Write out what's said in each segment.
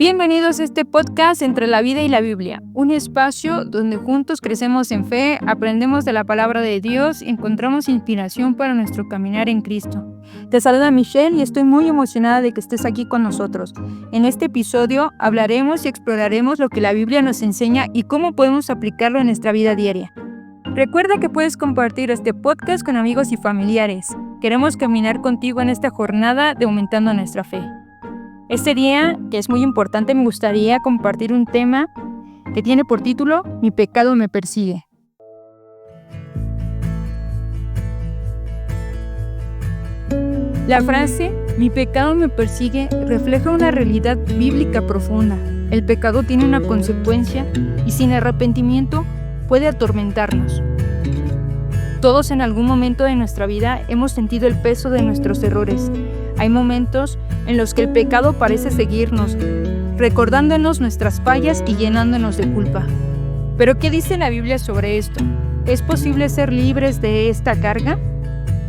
Bienvenidos a este podcast Entre la Vida y la Biblia, un espacio donde juntos crecemos en fe, aprendemos de la palabra de Dios y encontramos inspiración para nuestro caminar en Cristo. Te saluda Michelle y estoy muy emocionada de que estés aquí con nosotros. En este episodio hablaremos y exploraremos lo que la Biblia nos enseña y cómo podemos aplicarlo en nuestra vida diaria. Recuerda que puedes compartir este podcast con amigos y familiares. Queremos caminar contigo en esta jornada de aumentando nuestra fe. Este día, que es muy importante, me gustaría compartir un tema que tiene por título Mi pecado me persigue. La frase Mi pecado me persigue refleja una realidad bíblica profunda. El pecado tiene una consecuencia y sin arrepentimiento puede atormentarnos. Todos en algún momento de nuestra vida hemos sentido el peso de nuestros errores. Hay momentos en los que el pecado parece seguirnos, recordándonos nuestras fallas y llenándonos de culpa. ¿Pero qué dice la Biblia sobre esto? ¿Es posible ser libres de esta carga?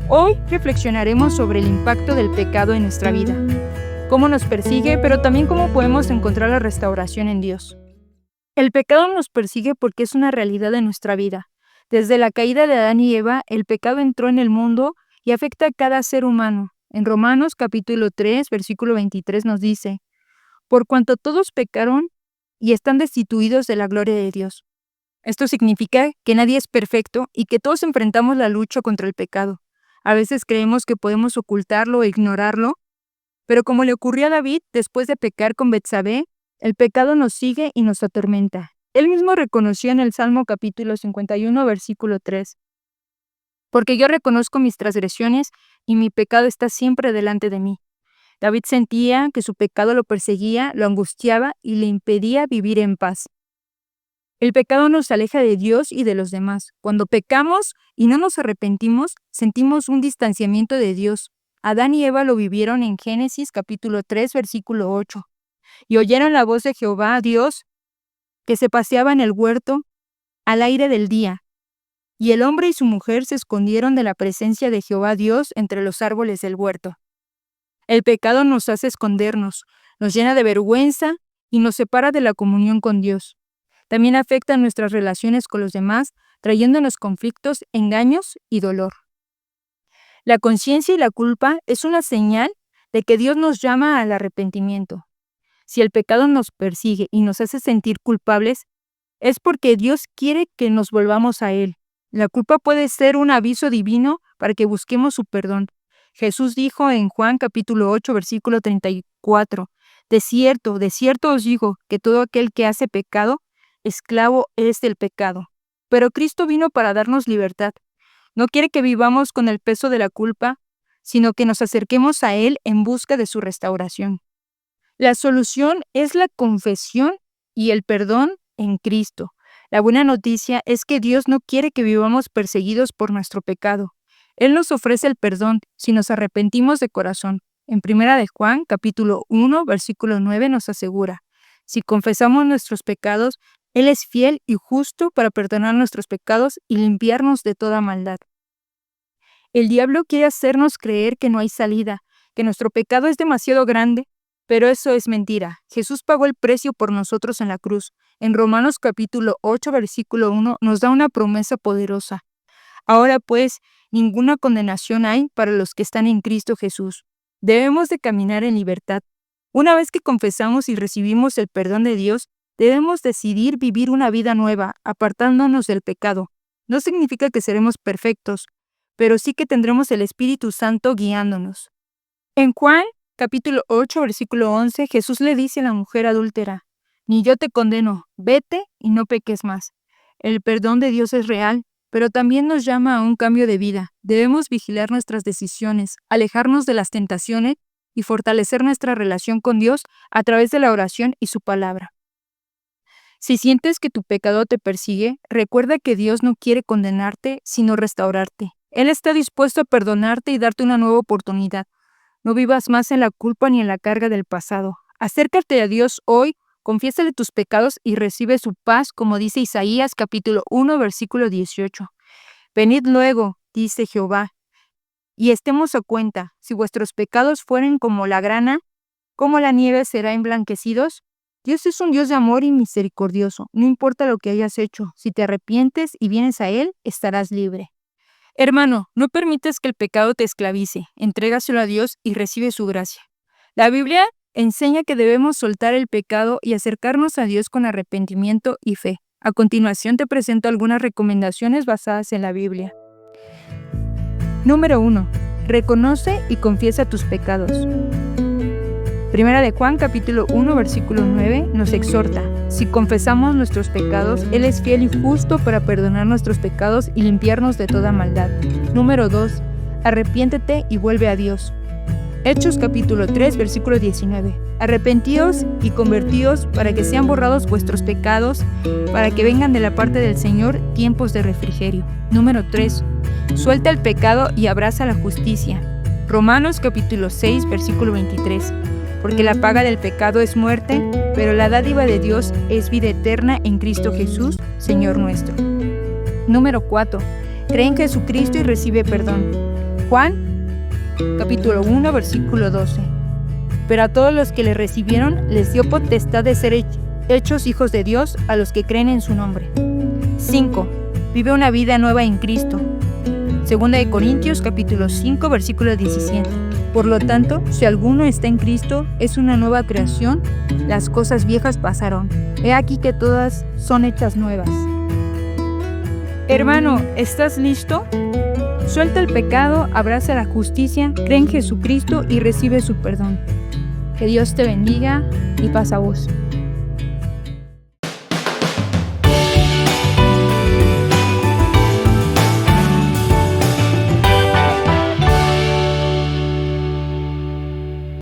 Hoy reflexionaremos sobre el impacto del pecado en nuestra vida, cómo nos persigue, pero también cómo podemos encontrar la restauración en Dios. El pecado nos persigue porque es una realidad de nuestra vida. Desde la caída de Adán y Eva, el pecado entró en el mundo y afecta a cada ser humano. En Romanos capítulo 3, versículo 23 nos dice, por cuanto todos pecaron y están destituidos de la gloria de Dios. Esto significa que nadie es perfecto y que todos enfrentamos la lucha contra el pecado. A veces creemos que podemos ocultarlo o ignorarlo, pero como le ocurrió a David después de pecar con Betsabé, el pecado nos sigue y nos atormenta. Él mismo reconoció en el Salmo capítulo 51, versículo 3, porque yo reconozco mis transgresiones y mi pecado está siempre delante de mí. David sentía que su pecado lo perseguía, lo angustiaba y le impedía vivir en paz. El pecado nos aleja de Dios y de los demás. Cuando pecamos y no nos arrepentimos, sentimos un distanciamiento de Dios. Adán y Eva lo vivieron en Génesis capítulo 3, versículo 8. Y oyeron la voz de Jehová, Dios, que se paseaba en el huerto al aire del día. Y el hombre y su mujer se escondieron de la presencia de Jehová Dios entre los árboles del huerto. El pecado nos hace escondernos, nos llena de vergüenza y nos separa de la comunión con Dios. También afecta nuestras relaciones con los demás, trayéndonos conflictos, engaños y dolor. La conciencia y la culpa es una señal de que Dios nos llama al arrepentimiento. Si el pecado nos persigue y nos hace sentir culpables, es porque Dios quiere que nos volvamos a Él. La culpa puede ser un aviso divino para que busquemos su perdón. Jesús dijo en Juan capítulo 8, versículo 34, de cierto os digo que todo aquel que hace pecado, esclavo es del pecado. Pero Cristo vino para darnos libertad. No quiere que vivamos con el peso de la culpa, sino que nos acerquemos a Él en busca de su restauración. La solución es la confesión y el perdón en Cristo. La buena noticia es que Dios no quiere que vivamos perseguidos por nuestro pecado. Él nos ofrece el perdón si nos arrepentimos de corazón. En 1 de Juan, capítulo 1, versículo 9 nos asegura, si confesamos nuestros pecados, Él es fiel y justo para perdonar nuestros pecados y limpiarnos de toda maldad. El diablo quiere hacernos creer que no hay salida, que nuestro pecado es demasiado grande, pero eso es mentira. Jesús pagó el precio por nosotros en la cruz. En Romanos capítulo 8, versículo 1 nos da una promesa poderosa. Ahora pues, ninguna condenación hay para los que están en Cristo Jesús. Debemos de caminar en libertad. Una vez que confesamos y recibimos el perdón de Dios, debemos decidir vivir una vida nueva, apartándonos del pecado. No significa que seremos perfectos, pero sí que tendremos el Espíritu Santo guiándonos. En Juan capítulo 8, versículo 11, Jesús le dice a la mujer adúltera, ni yo te condeno, vete y no peques más. El perdón de Dios es real, pero también nos llama a un cambio de vida. Debemos vigilar nuestras decisiones, alejarnos de las tentaciones y fortalecer nuestra relación con Dios a través de la oración y su palabra. Si sientes que tu pecado te persigue, recuerda que Dios no quiere condenarte, sino restaurarte. Él está dispuesto a perdonarte y darte una nueva oportunidad. No vivas más en la culpa ni en la carga del pasado. Acércate a Dios hoy, confiésale tus pecados y recibe su paz, como dice Isaías capítulo 1, versículo 18. Venid luego, dice Jehová, y estemos a cuenta. Si vuestros pecados fueren como la grana, como la nieve será emblanquecidos. Dios es un Dios de amor y misericordioso. No importa lo que hayas hecho, si te arrepientes y vienes a Él, estarás libre. Hermano, no permitas que el pecado te esclavice. Entrégaselo a Dios y recibe su gracia. La Biblia enseña que debemos soltar el pecado y acercarnos a Dios con arrepentimiento y fe. A continuación te presento algunas recomendaciones basadas en la Biblia. Número 1. Reconoce y confiesa tus pecados. Primera de Juan, capítulo 1, versículo 9, nos exhorta: si confesamos nuestros pecados, Él es fiel y justo para perdonar nuestros pecados y limpiarnos de toda maldad. Número 2. Arrepiéntete y vuelve a Dios. Hechos capítulo 3, versículo 19. Arrepentíos y convertíos para que sean borrados vuestros pecados, para que vengan de la parte del Señor tiempos de refrigerio. Número 3. Suelta el pecado y abraza la justicia. Romanos capítulo 6, versículo 23. Porque la paga del pecado es muerte, pero la dádiva de Dios es vida eterna en Cristo Jesús, Señor nuestro. Número 4. Cree en Jesucristo y recibe perdón. Juan capítulo 1, versículo 12. Pero a todos los que le recibieron les dio potestad de ser hechos hijos de Dios, a los que creen en su nombre. 5. Vive una vida nueva en Cristo. Segunda de Corintios capítulo 5, versículo 17. Por lo tanto, si alguno está en Cristo, es una nueva creación, las cosas viejas pasaron. He aquí que todas son hechas nuevas. Hermano, ¿estás listo? Suelta el pecado, abraza la justicia, cree en Jesucristo y recibe su perdón. Que Dios te bendiga y paz a vos.